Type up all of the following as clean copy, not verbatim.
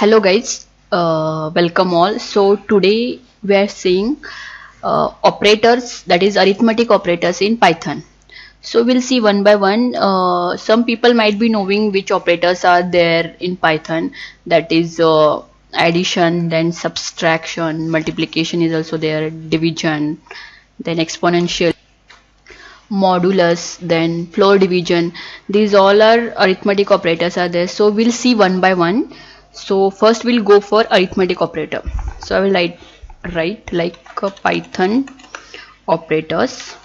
Hello guys, welcome all. So today we are seeing operators, that is arithmetic operators in Python. So we'll see one by one. Some people might be knowing which operators are there in Python, that is addition, then subtraction, multiplication is also there, division, then exponential, modulus, then floor division. These all are arithmetic operators are there. So we'll see one by one. So first we'll go for arithmetic operator. So I will write like Python operators.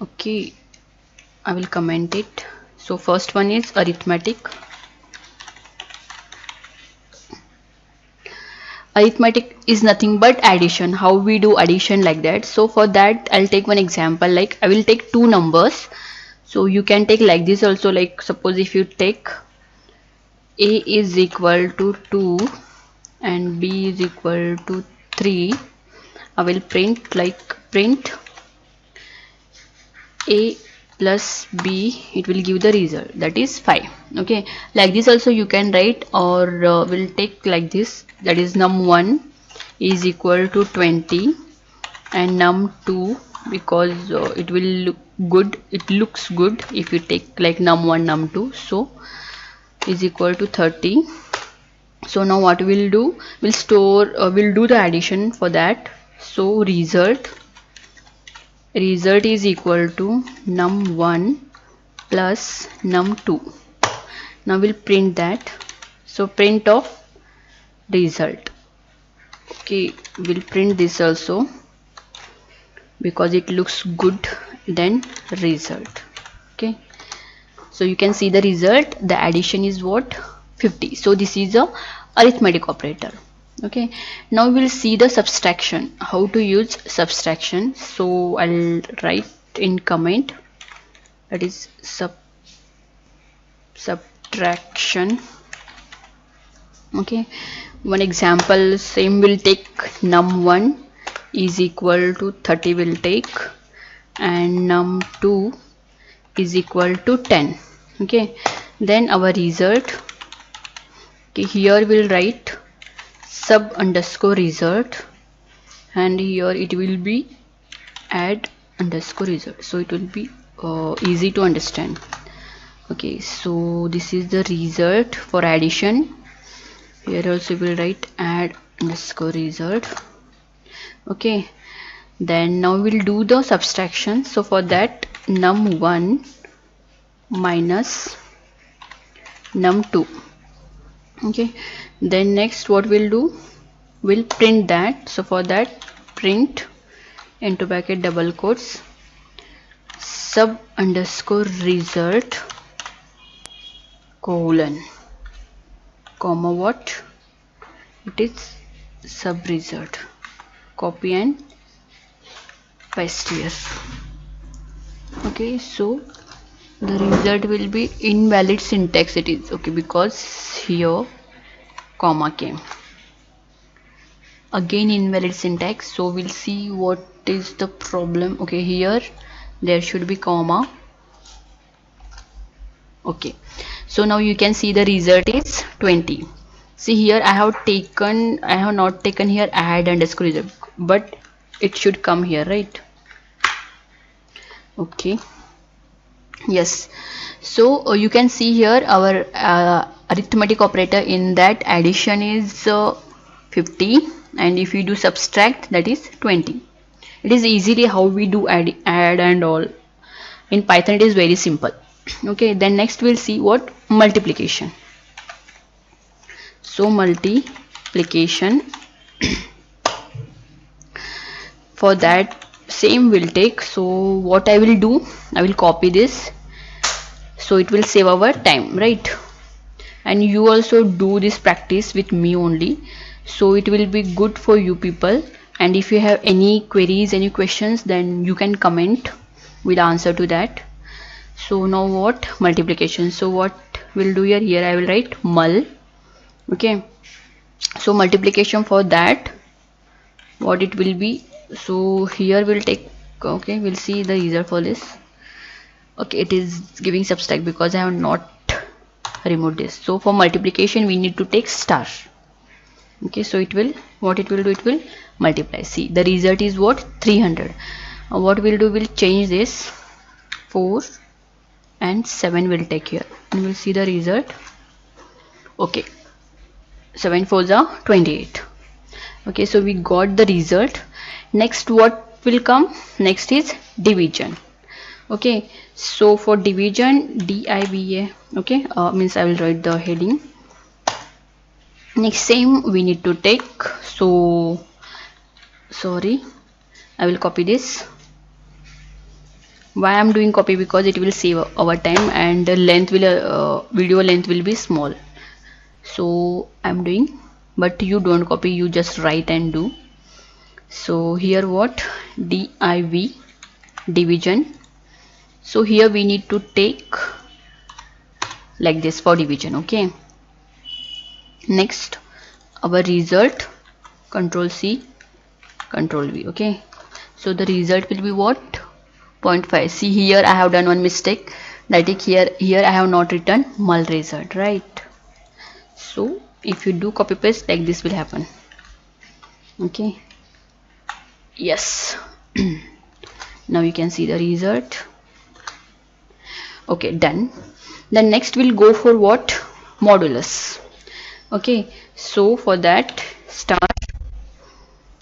Okay, I will comment it. So first one is arithmetic. Arithmetic is nothing but addition. How we do addition like that. So for that I'll take one example, like I will take two numbers. So you can take like this also, like suppose if you take a is equal to 2 and b is equal to 3, I will print a plus b, it will give the result, that is 5. Okay, like this also you can write, or we'll take like this, that is num1 is equal to 20 and num2, because it looks good if you take like num1 num2, so is equal to 30. So now what we'll do, we'll do the addition for that. So result is equal to num1 plus num2. Now we'll print that. So print of result. Okay, we'll print this also because it looks good, then result. Okay, so you can see the result, the addition is what, 50. So this is a arithmetic operator. Okay, now we'll see the subtraction, how to use subtraction. So I'll write in comment, that is subtraction. Okay, one example, same will take num1 is equal to 30 will take, and num2 is equal to 10. Okay, then our result, okay, here we'll write sub underscore result, and here it will be add underscore result, so it will be easy to understand. Okay, so this is the result for addition. Here also we'll write add underscore result. Okay, then now we'll do the subtraction. So for that, num1 minus num2. Okay, then next what we'll do, we'll print that. So for that, print into bracket double quotes sub underscore result colon comma what, it is sub result. Copy and paste here. Okay, so the result will be invalid syntax, it is okay, because here comma came, again invalid syntax. So we'll see what is the problem. Okay, here there should be comma. Okay, so now you can see the result is 20. See here I have not taken here add underscore result, but it should come here, right? Okay, yes. So you can see here our arithmetic operator in that addition is 50, and if you do subtract, that is 20. It is easily how we do add and all. In Python it is very simple. Okay, then next we'll see what multiplication. So multiplication, for that same will take. So what I will do, I will copy this, so it will save our time, right? And you also do this practice with me only, so it will be good for you people. And if you have any queries, any questions, then you can comment, we'll answer to that. So now what, multiplication. So what we'll do here I will write mul. Okay, so multiplication, for that what it will be, so here we'll take, okay, we'll see the result for this. Okay, it is giving subtract because I have not remove this. So for multiplication we need to take star. Okay, so it will, what it will do, it will multiply. See, the result is what? 300. What we'll do, we'll change this 4 and 7 will take here and we'll see the result. Okay, 7 4s are 28. Okay, so we got the result. Next what will come? Next is division. Okay, so for division, DIVA, okay, means I will write the heading. Next same we need to take, so sorry, I will copy this. Why I'm doing copy? Because it will save our time and the length will video length will be small, so I'm doing, but you don't copy, you just write and do. So here what? DIV, division. So here we need to take like this for division. Okay, next our result, Control C, Control V. Okay, so the result will be what? 0.5. See, here I have done one mistake, that is here I have not written mul result, right? So if you do copy paste, like this will happen. Okay, yes. Now you can see the result. Okay, done. Then next we'll go for what? Modulus. Okay, so for that start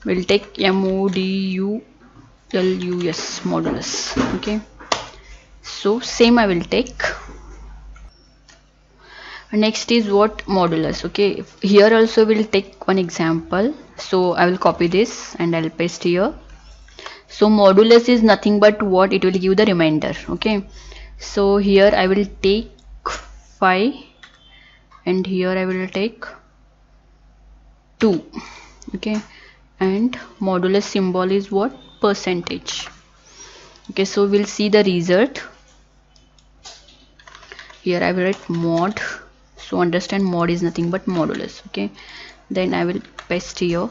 we'll take MODULUS, modulus. Okay, so same I will take. Next is what? Modulus. Okay, here also we'll take one example, so I will copy this and I'll paste here. So modulus is nothing but what? It will give the remainder. Okay, so here I will take 5 and here I will take 2. Okay, and modulus symbol is what? Percentage. Okay, so we'll see the result. Here I will write mod, so understand mod is nothing but modulus. Okay, then I will paste here.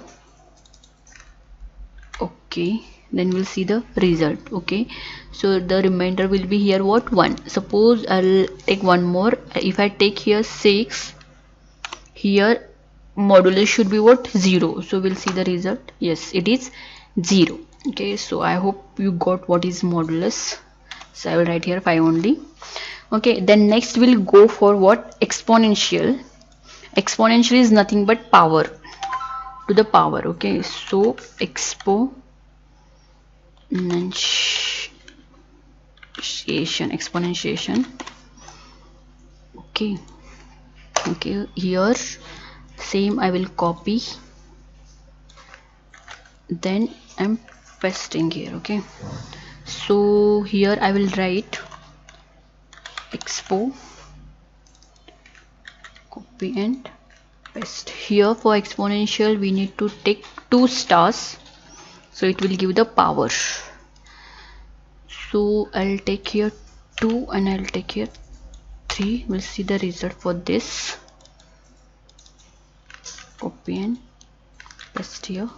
Okay, then we'll see the result. Okay, so the remainder will be here what? 1. Suppose I'll take one more. If I take here 6, here modulus should be what? 0. So we'll see the result. Yes, it is 0. Okay, so I hope you got what is modulus. So I will write here 5 only. Okay, then next we'll go for what? Exponential. Exponential is nothing but power to the power. Okay, so exponentiation. Okay, here same I will copy, then I'm pasting here. Okay, so here I will write expo, copy and paste. Here for exponential we need to take 2 stars, so it will give the power. So I'll take here 2 and I'll take here 3. We'll see the result for this. Copy and paste here.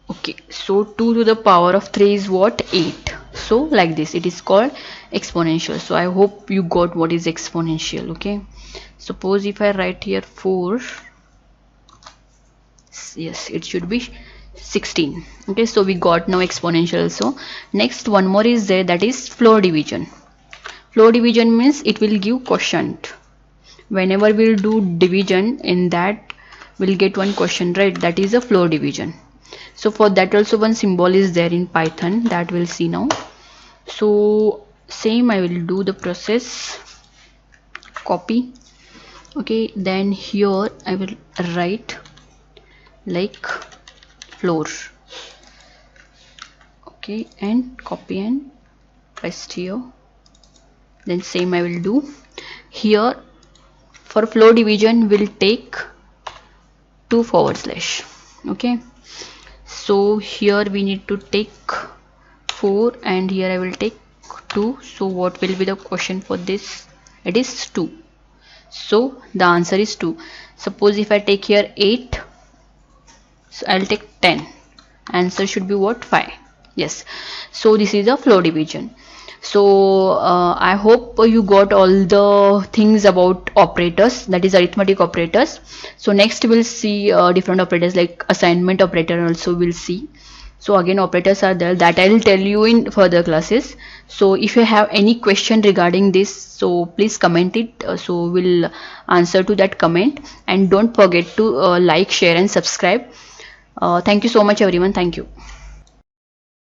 Okay, so 2 to the power of 3 is what? 8. So like this it is called exponential. So I hope you got what is exponential. Okay, suppose if I write here 4, yes, it should be 16. Okay, so we got now exponential also. Next one more is there, that is floor division. Floor division means it will give quotient. Whenever we'll do division, in that we'll get one quotient, right? That is a floor division. So for that also one symbol is there in Python, that we'll see now. So same I will do the process, copy. Okay, then here I will write like floor. Okay, and copy and paste here. Then same I will do here. For floor division we'll take 2 /. Okay, so here we need to take 4 and here I will take 2. So what will be the quotient for this? It is 2. So the answer is 2. Suppose if I take here 8, so I'll take 10. Answer should be what? 5. Yes. So this is a floor division. So I hope you got all the things about operators, that is arithmetic operators. So next we'll see different operators like assignment operator also we'll see. So again operators are there that I'll tell you in further classes. So if you have any question regarding this, so please comment it, so we'll answer to that comment. And don't forget to like, share and subscribe. Thank you so much everyone. Thank you.